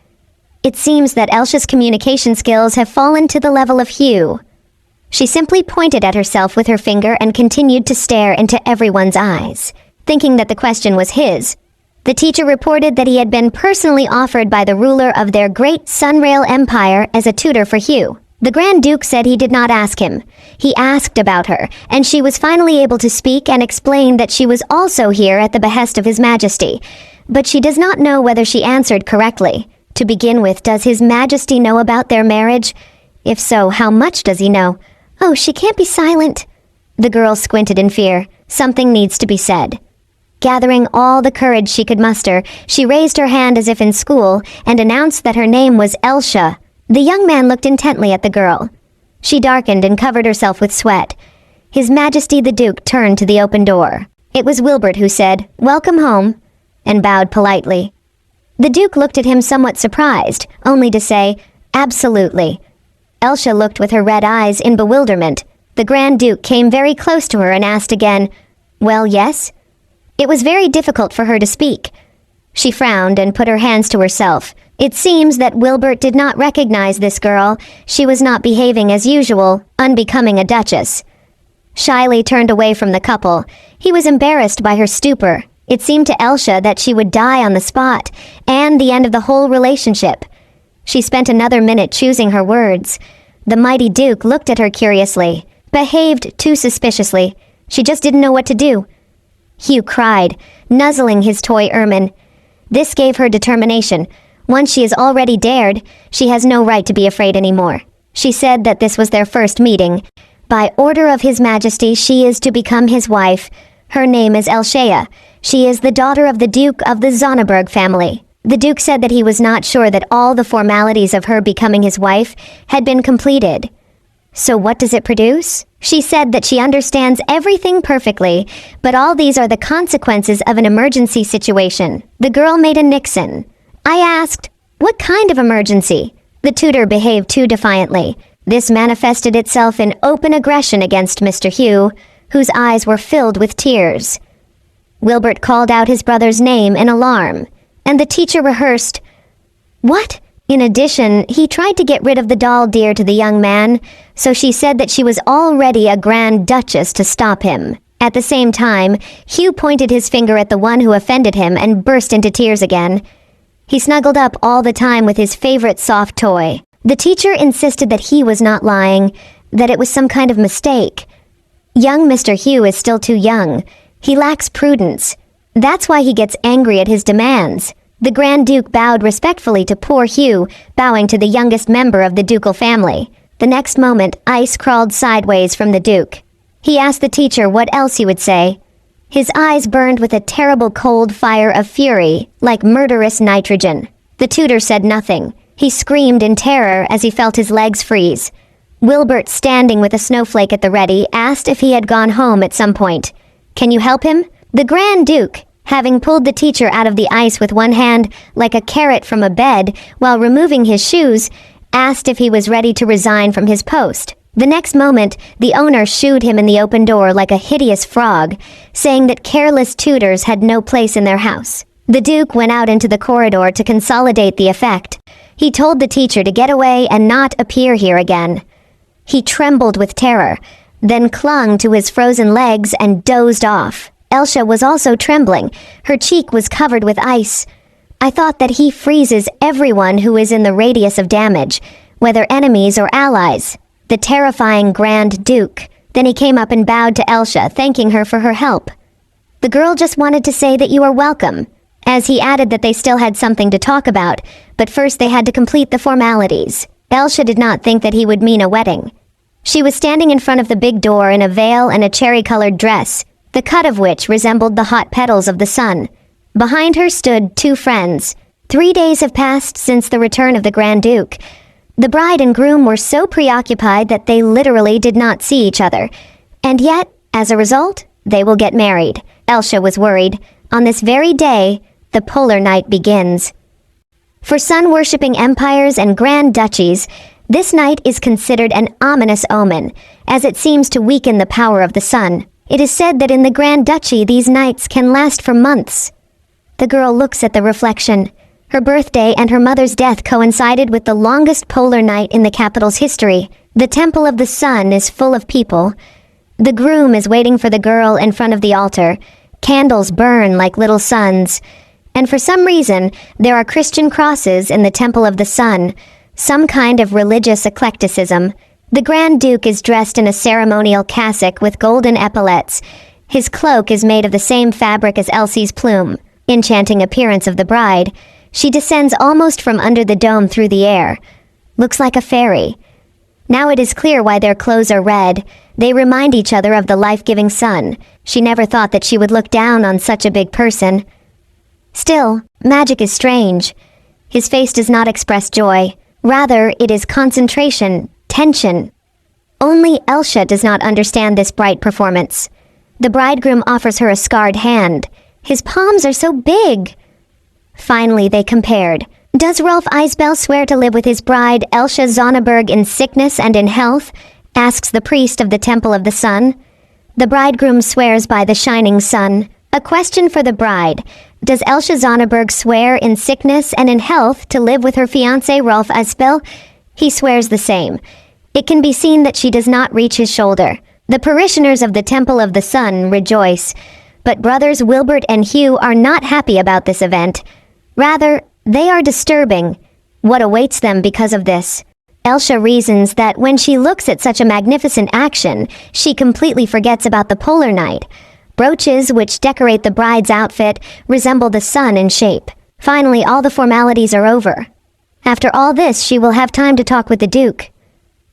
It seems that Elsa's communication skills have fallen to the level of Hugh. She simply pointed at herself with her finger and continued to stare into everyone's eyes, thinking that the question was his. The teacher reported that he had been personally offered by the ruler of their great Sunrail Empire as a tutor for Hugh. The Grand Duke said he did not ask him. He asked about her, and she was finally able to speak and explain that she was also here at the behest of His Majesty. But she does not know whether she answered correctly. To begin with, does His Majesty know about their marriage? If so, how much does he know? Oh, she can't be silent. The girl squinted in fear. Something needs to be said. Gathering all the courage she could muster, she raised her hand as if in school and announced that her name was Elsa. The young man looked intently at the girl. She darkened and covered herself with sweat. His Majesty the Duke turned to the open door. It was Wilbert who said, "Welcome home," and bowed politely. The Duke looked at him somewhat surprised, only to say, "Absolutely." Elsa looked with her red eyes in bewilderment. The Grand Duke came very close to her and asked again, "Well, yes?" It was very difficult for her to speak. She frowned and put her hands to herself. It seems that Wilbert did not recognize this girl. She was not behaving as usual, unbecoming a duchess. Shyly turned away from the couple. He was embarrassed by her stupor. It seemed to Elsa that she would die on the spot, and the end of the whole relationship. She spent another minute choosing her words. The mighty Duke looked at her curiously, behaved too suspiciously. She just didn't know what to do. Hugh cried, nuzzling his toy ermine. This gave her determination. Once she has already dared, she has no right to be afraid anymore. She said that this was their first meeting. By order of His Majesty, she is to become his wife. Her name is Elshea. She is the daughter of the Duke of the Zonneberg family. The Duke said that he was not sure that all the formalities of her becoming his wife had been completed. So what does it produce? She said that she understands everything perfectly, but all these are the consequences of an emergency situation. The girl made a Nixon. I asked, "What kind of emergency?" The tutor behaved too defiantly. This manifested itself in open aggression against Mr. Hugh, whose eyes were filled with tears. Wilbert called out his brother's name in alarm, and the teacher rehearsed, "What?" In addition, he tried to get rid of the doll dear to the young man, so she said that she was already a Grand Duchess to stop him. At the same time, Hugh pointed his finger at the one who offended him and burst into tears again. He snuggled up all the time with his favorite soft toy. The teacher insisted that he was not lying, that it was some kind of mistake. Young Mr. Hugh is still too young. He lacks prudence. That's why he gets angry at his demands. The Grand Duke bowed respectfully to poor Hugh, bowing to the youngest member of the ducal family. The next moment, ice crawled sideways from the Duke. He asked the teacher what else he would say. His eyes burned with a terrible cold fire of fury, like murderous nitrogen. The tutor said nothing. He screamed in terror as he felt his legs freeze. Wilbert, standing with a snowflake at the ready, asked if he had gone home at some point. "Can you help him?" The Grand Duke, having pulled the teacher out of the ice with one hand, like a carrot from a bed, while removing his shoes, asked if he was ready to resign from his post. The next moment, the owner shooed him in the open door like a hideous frog, saying that careless tutors had no place in their house. The Duke went out into the corridor to consolidate the effect. He told the teacher to get away and not appear here again. He trembled with terror, then clung to his frozen legs and dozed off. Elsa was also trembling. Her cheek was covered with ice. I thought that he freezes everyone who is in the radius of damage, whether enemies or allies. The terrifying Grand Duke. Then he came up and bowed to Elsa, thanking her for her help. The girl just wanted to say that you are welcome, as he added that they still had something to talk about, but first they had to complete the formalities. Elsa did not think that he would mean a wedding. She was standing in front of the big door in a veil and a cherry-colored dress, the cut of which resembled the hot petals of the sun. Behind her stood two friends. 3 days have passed since the return of the Grand Duke. The bride and groom were so preoccupied that they literally did not see each other. And yet, as a result, they will get married. Elsa was worried. On this very day, the polar night begins. For sun-worshipping empires and grand duchies, this night is considered an ominous omen, as it seems to weaken the power of the sun. It is said that in the Grand Duchy these nights can last for months. The girl looks at the reflection. Her birthday and her mother's death coincided with the longest polar night in the capital's history. The Temple of the Sun is full of people. The groom is waiting for the girl in front of the altar. Candles burn like little suns. And for some reason, there are Christian crosses in the Temple of the Sun, some kind of religious eclecticism. The Grand Duke is dressed in a ceremonial cassock with golden epaulets. His cloak is made of the same fabric as Elsie's plume. Enchanting appearance of the bride. She descends almost from under the dome through the air. Looks like a fairy. Now it is clear why their clothes are red. They remind each other of the life-giving sun. She never thought that she would look down on such a big person. Still, magic is strange. His face does not express joy. Rather, it is concentration, tension. Only Elsa does not understand this bright performance. The bridegroom offers her a scarred hand. His palms are so big. Finally, they compared. Does Rolf Eisbel swear to live with his bride, Elsa Zonneberg, in sickness and in health? Asks the priest of the Temple of the Sun. The bridegroom swears by the shining sun. A question for the bride. Does Elsa Zonneberg swear in sickness and in health to live with her fiancé, Rolf Eisbel? He swears the same. It can be seen that she does not reach his shoulder. The parishioners of the Temple of the Sun rejoice. But brothers Wilbert and Hugh are not happy about this event. Rather, they are disturbing. What awaits them because of this? Elsa reasons that when she looks at such a magnificent action, she completely forgets about the polar night. Brooches which decorate the bride's outfit resemble the sun in shape. Finally, all the formalities are over. After all this, she will have time to talk with the Duke.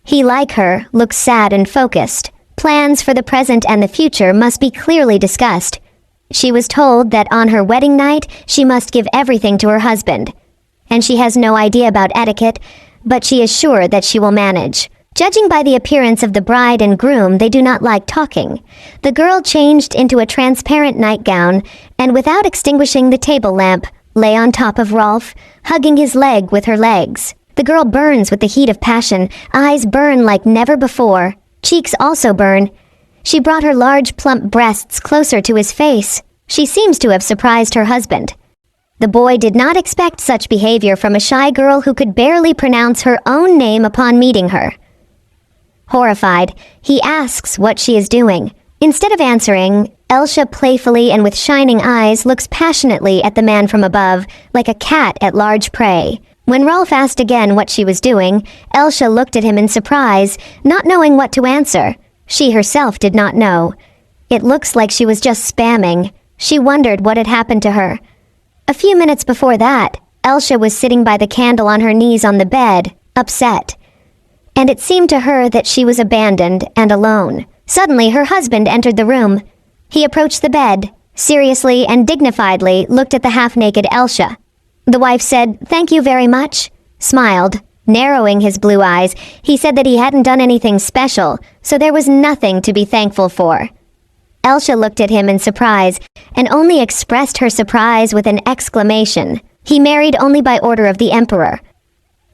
He, like her, looks sad and focused. Plans for the present and the future must be clearly discussed. She was told that on her wedding night, she must give everything to her husband. And she has no idea about etiquette, but she is sure that she will manage. Judging by the appearance of the bride and groom, they do not like talking. The girl changed into a transparent nightgown, and without extinguishing the table lamp, lay on top of Rolf, hugging his leg with her legs. The girl burns with the heat of passion, eyes burn like never before, cheeks also burn. She brought her large plump breasts closer to his face. She seems to have surprised her husband. The boy did not expect such behavior from a shy girl who could barely pronounce her own name upon meeting her. Horrified, he asks what she is doing. Instead of answering, Elsha playfully and with shining eyes looks passionately at the man from above, like a cat at large prey. When Rolf asked again what she was doing, Elsha looked at him in surprise, not knowing what to answer. She herself did not know. It looks like she was just spamming. She wondered what had happened to her. A few minutes before that, Elsha was sitting by the candle on her knees on the bed, upset. And it seemed to her that she was abandoned and alone. Suddenly, her husband entered the room. He approached the bed, seriously and dignifiedly looked at the half-naked Elsha. The wife said, "Thank you very much," smiled. Narrowing his blue eyes, he said that he hadn't done anything special, so there was nothing to be thankful for. Elsha looked at him in surprise, and only expressed her surprise with an exclamation. He married only by order of the emperor.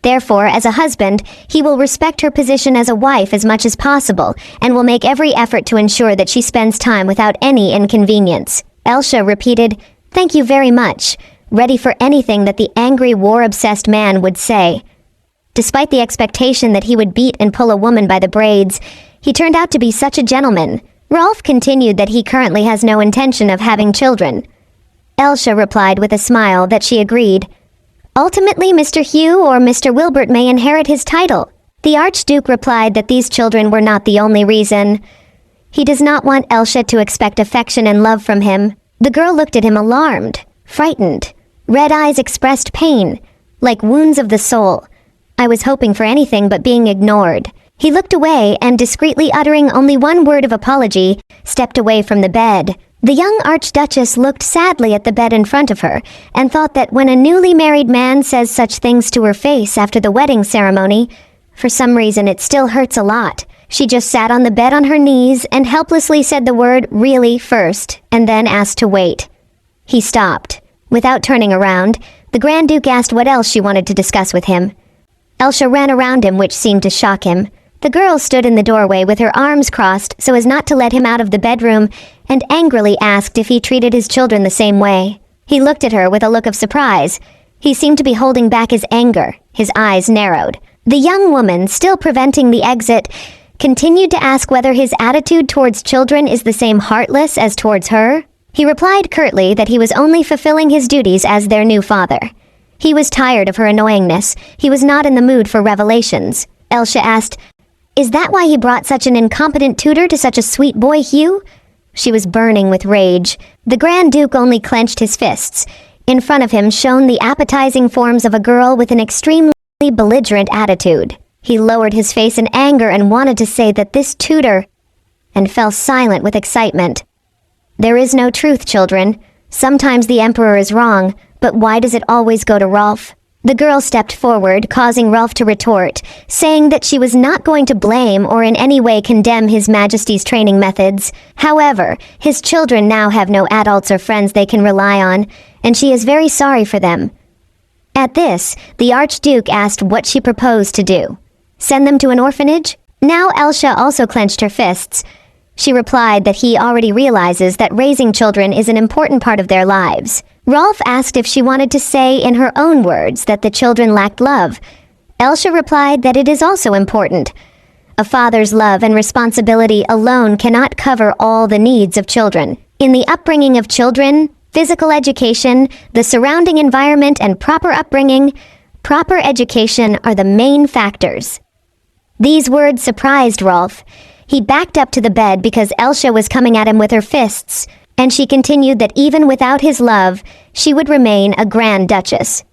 Therefore, as a husband, he will respect her position as a wife as much as possible, and will make every effort to ensure that she spends time without any inconvenience. Elsha repeated, "Thank you very much," ready for anything that the angry war-obsessed man would say. Despite the expectation that he would beat and pull a woman by the braids, he turned out to be such a gentleman. Rolf continued that he currently has no intention of having children. Elsha replied with a smile that she agreed. Ultimately, Mr. Hugh or Mr. Wilbert may inherit his title. The Archduke replied that these children were not the only reason. He does not want Elsha to expect affection and love from him. The girl looked at him alarmed, frightened. Red eyes expressed pain, like wounds of the soul. I was hoping for anything but being ignored. He looked away and, discreetly uttering only one word of apology, stepped away from the bed. The young Archduchess looked sadly at the bed in front of her, and thought that when a newly married man says such things to her face after the wedding ceremony, for some reason it still hurts a lot. She just sat on the bed on her knees and helplessly said the word "really" first, and then asked to wait. He stopped. Without turning around, the Grand Duke asked what else she wanted to discuss with him. Elsha ran around him, which seemed to shock him. The girl stood in the doorway with her arms crossed so as not to let him out of the bedroom, and angrily asked if he treated his children the same way. He looked at her with a look of surprise. He seemed to be holding back his anger. His eyes narrowed. The young woman, still preventing the exit, continued to ask whether his attitude towards children is the same heartless as towards her. He replied curtly that he was only fulfilling his duties as their new father. He was tired of her annoyingness. He was not in the mood for revelations. Elsha asked, "Is that why he brought such an incompetent tutor to such a sweet boy, Hugh?" She was burning with rage. The Grand Duke only clenched his fists. In front of him shone the appetizing forms of a girl with an extremely belligerent attitude. He lowered his face in anger and wanted to say that this tutor, and fell silent with excitement. There is no truth, children. Sometimes the Emperor is wrong, but why does it always go to Rolf? The girl stepped forward, causing Rolf to retort, saying that she was not going to blame or in any way condemn His Majesty's training methods. However, his children now have no adults or friends they can rely on, and she is very sorry for them. At this, the Archduke asked what she proposed to do. Send them to an orphanage? Now Elsha also clenched her fists. She replied that he already realizes that raising children is an important part of their lives. Rolf asked if she wanted to say in her own words that the children lacked love. Elsha replied that it is also important. A father's love and responsibility alone cannot cover all the needs of children. In the upbringing of children, physical education, the surrounding environment, and proper upbringing, proper education are the main factors. These words surprised Rolf. He backed up to the bed because Elsha was coming at him with her fists, and she continued that even without his love, she would remain a Grand Duchess.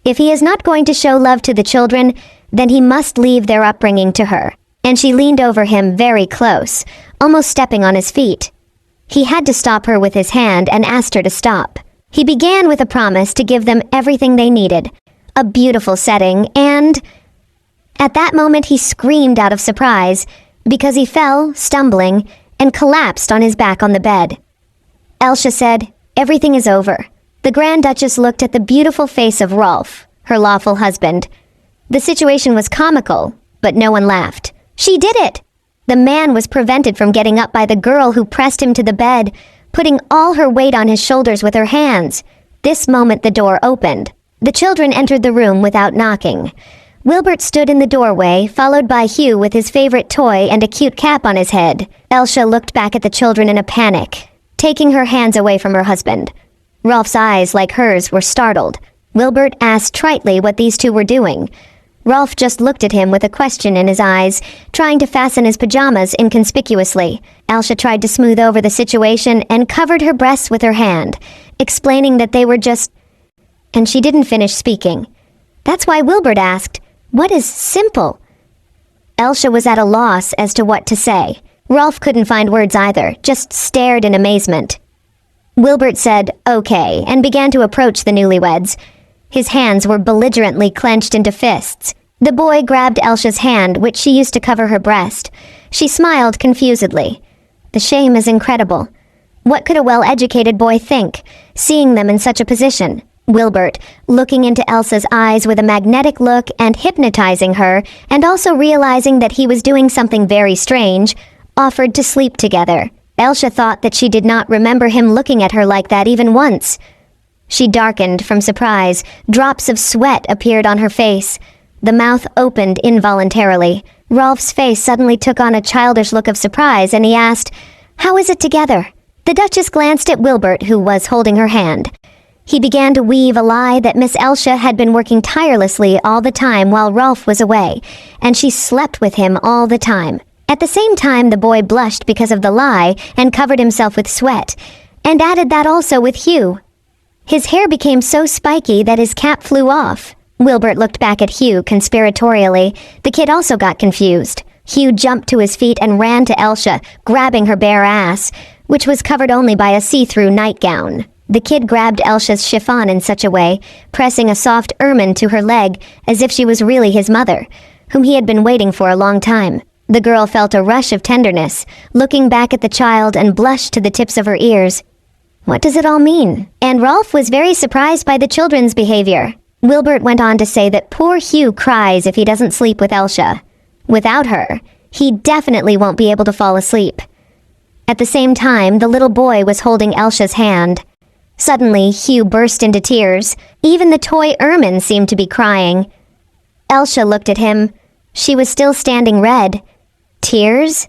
If he is not going to show love to the children, then he must leave their upbringing to her. And she leaned over him very close, almost stepping on his feet. He had to stop her with his hand and asked her to stop. He began with a promise to give them everything they needed, a beautiful setting, and... At that moment he screamed out of surprise, because he fell, stumbling, and collapsed on his back on the bed. Elsha said, "Everything is over." The Grand Duchess looked at the beautiful face of Rolf, her lawful husband. The situation was comical, but no one laughed. She did it! The man was prevented from getting up by the girl who pressed him to the bed, putting all her weight on his shoulders with her hands. This moment the door opened. The children entered the room without knocking. Wilbert stood in the doorway, followed by Hugh with his favorite toy and a cute cap on his head. Elsa looked back at the children in a panic, taking her hands away from her husband. Rolf's eyes, like hers, were startled. Wilbert asked tritely what these two were doing. Rolf just looked at him with a question in his eyes, trying to fasten his pajamas inconspicuously. Elsa tried to smooth over the situation and covered her breasts with her hand, explaining that they were just... And she didn't finish speaking. That's why Wilbert asked, "What is simple?" Elsa was at a loss as to what to say. Rolf couldn't find words either, just stared in amazement. Wilbert said, "Okay," and began to approach the newlyweds. His hands were belligerently clenched into fists. The boy grabbed Elsa's hand, which she used to cover her breast. She smiled confusedly. The shame is incredible. What could a well-educated boy think, seeing them in such a position? Wilbert, looking into Elsa's eyes with a magnetic look and hypnotizing her, and also realizing that he was doing something very strange, offered to sleep together. Elsa thought that she did not remember him looking at her like that even once. She darkened from surprise. Drops of sweat appeared on her face. The mouth opened involuntarily. Rolf's face suddenly took on a childish look of surprise, and he asked, "How is it together?" The Duchess glanced at Wilbert, who was holding her hand. He began to weave a lie that Miss Elsa had been working tirelessly all the time while Rolf was away, and she slept with him all the time. At the same time, the boy blushed because of the lie and covered himself with sweat, and added that also with Hugh. His hair became so spiky that his cap flew off. Wilbert looked back at Hugh conspiratorially. The kid also got confused. Hugh jumped to his feet and ran to Elsa, grabbing her bare ass, which was covered only by a see-through nightgown. The kid grabbed Elsa's chiffon in such a way, pressing a soft ermine to her leg as if she was really his mother, whom he had been waiting for a long time. The girl felt a rush of tenderness, looking back at the child, and blushed to the tips of her ears. What does it all mean? And Rolf was very surprised by the children's behavior. Wilbert went on to say that poor Hugh cries if he doesn't sleep with Elsa. Without her, he definitely won't be able to fall asleep. At the same time, the little boy was holding Elsa's hand. Suddenly, Hugh burst into tears. Even the toy ermine seemed to be crying. Elsa looked at him. She was still standing red. Tears?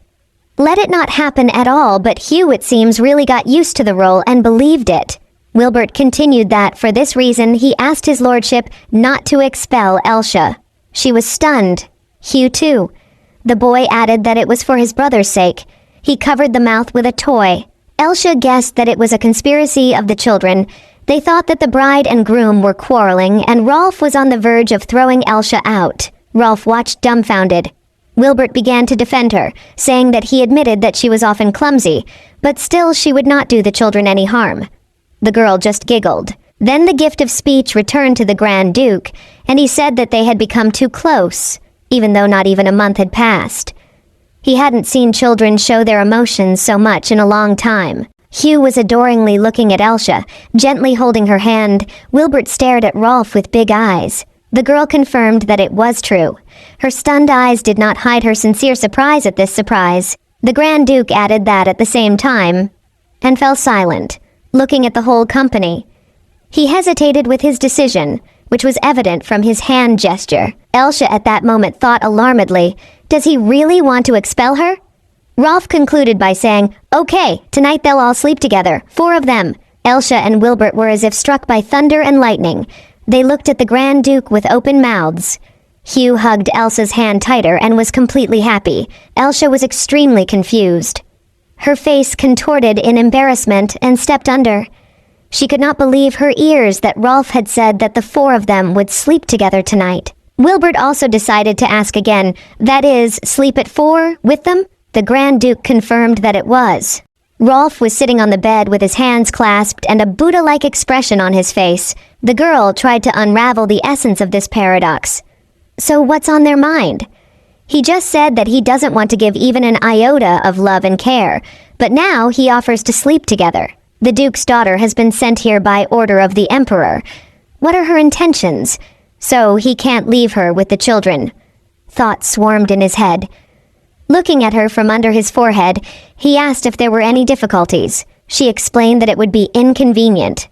Let it not happen at all, but Hugh, it seems, really got used to the role and believed it. Wilbert continued that, for this reason, he asked his lordship not to expel Elsa. She was stunned. Hugh, too. The boy added that it was for his brother's sake. He covered the mouth with a toy. Elsa guessed that it was a conspiracy of the children. They thought that the bride and groom were quarreling, and Rolf was on the verge of throwing Elsa out. Rolf watched dumbfounded. Wilbert began to defend her, saying that he admitted that she was often clumsy, but still she would not do the children any harm. The girl just giggled. Then the gift of speech returned to the Grand Duke, and he said that they had become too close, even though not even a month had passed. He hadn't seen children show their emotions so much in a long time. Hugh was adoringly looking at Elsa, gently holding her hand. Wilbert stared at Rolf with big eyes. The girl confirmed that it was true. Her stunned eyes did not hide her sincere surprise at this surprise. The Grand Duke added that at the same time, and fell silent, looking at the whole company. He hesitated with his decision, which was evident from his hand gesture. Elsa at that moment thought alarmedly, does he really want to expel her? Rolf concluded by saying, "Okay, tonight they'll all sleep together, 4 of them." Elsa and Wilbert were as if struck by thunder and lightning. They looked at the Grand Duke with open mouths. Hugh hugged Elsa's hand tighter and was completely happy. Elsa was extremely confused. Her face contorted in embarrassment and stepped under. She could not believe her ears that Rolf had said that the 4 of them would sleep together tonight. Wilbert also decided to ask again, that is, sleep at 4 with them? The Grand Duke confirmed that it was. Rolf was sitting on the bed with his hands clasped and a Buddha-like expression on his face. The girl tried to unravel the essence of this paradox. So what's on their mind? He just said that he doesn't want to give even an iota of love and care, but now he offers to sleep together. The Duke's daughter has been sent here by order of the Emperor. What are her intentions? so he can't leave her with the children. Thoughts swarmed in his head. Looking at her from under his forehead, he asked if there were any difficulties. She explained that it would be inconvenient.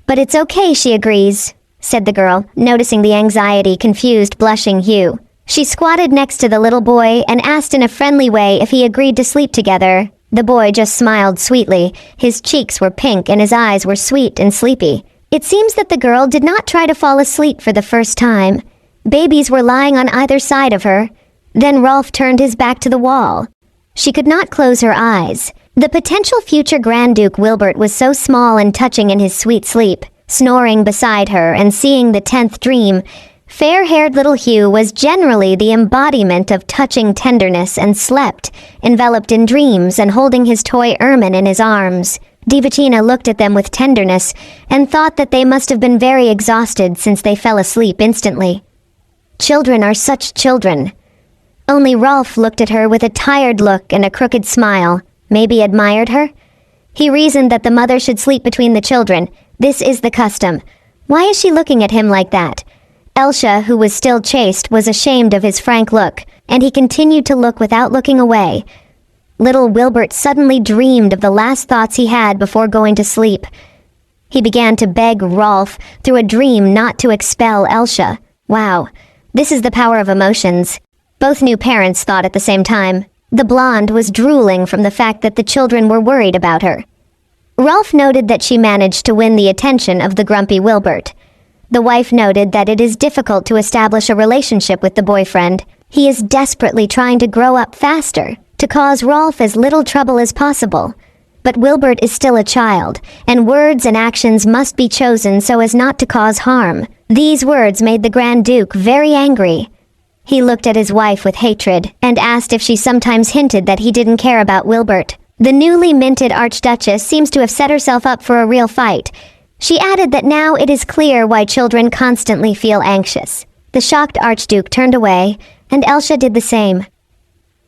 "But it's okay," she agrees, said the girl, noticing the anxiety, confused, blushing hue. She squatted next to the little boy and asked in a friendly way if he agreed to sleep together. The boy just smiled sweetly. His cheeks were pink and his eyes were sweet and sleepy. It seems that the girl did not try to fall asleep for the first time. Babies were lying on either side of her. Then Rolf turned his back to the wall. She could not close her eyes. The potential future Grand Duke Wilbert was so small and touching in his sweet sleep, snoring beside her and seeing the 10th dream. Fair-haired little Hugh was generally the embodiment of touching tenderness and slept, enveloped in dreams and holding his toy Ermine in his arms. Devachina looked at them with tenderness and thought that they must have been very exhausted since they fell asleep instantly. Children are such children. Only Rolf looked at her with a tired look and a crooked smile, maybe admired her. He reasoned that the mother should sleep between the children. This is the custom. Why is she looking at him like that? Elsha, who was still chaste, was ashamed of his frank look, and he continued to look without looking away. Little Wilbert suddenly dreamed of the last thoughts he had before going to sleep. He began to beg Rolf through a dream not to expel Elsha. Wow, this is the power of emotions. Both new parents thought at the same time. The blonde was drooling from the fact that the children were worried about her. Rolf noted that she managed to win the attention of the grumpy Wilbert. The wife noted that it is difficult to establish a relationship with the boyfriend. He is desperately trying to grow up faster, to cause Rolf as little trouble as possible. But Wilbert is still a child, and words and actions must be chosen so as not to cause harm. These words made the Grand Duke very angry. He looked at his wife with hatred and asked if she sometimes hinted that he didn't care about Wilbert. The newly minted Archduchess seems to have set herself up for a real fight. She added that now it is clear why children constantly feel anxious. The shocked Archduke turned away, and Elsha did the same.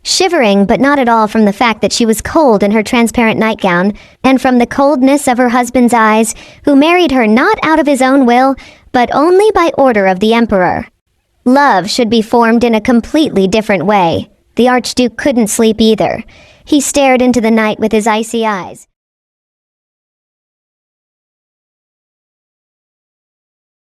Shivering, but not at all from the fact that she was cold in her transparent nightgown, and from the coldness of her husband's eyes, who married her not out of his own will, but only by order of the Emperor. Love should be formed in a completely different way. The Archduke couldn't sleep either. He stared into the night with his icy eyes.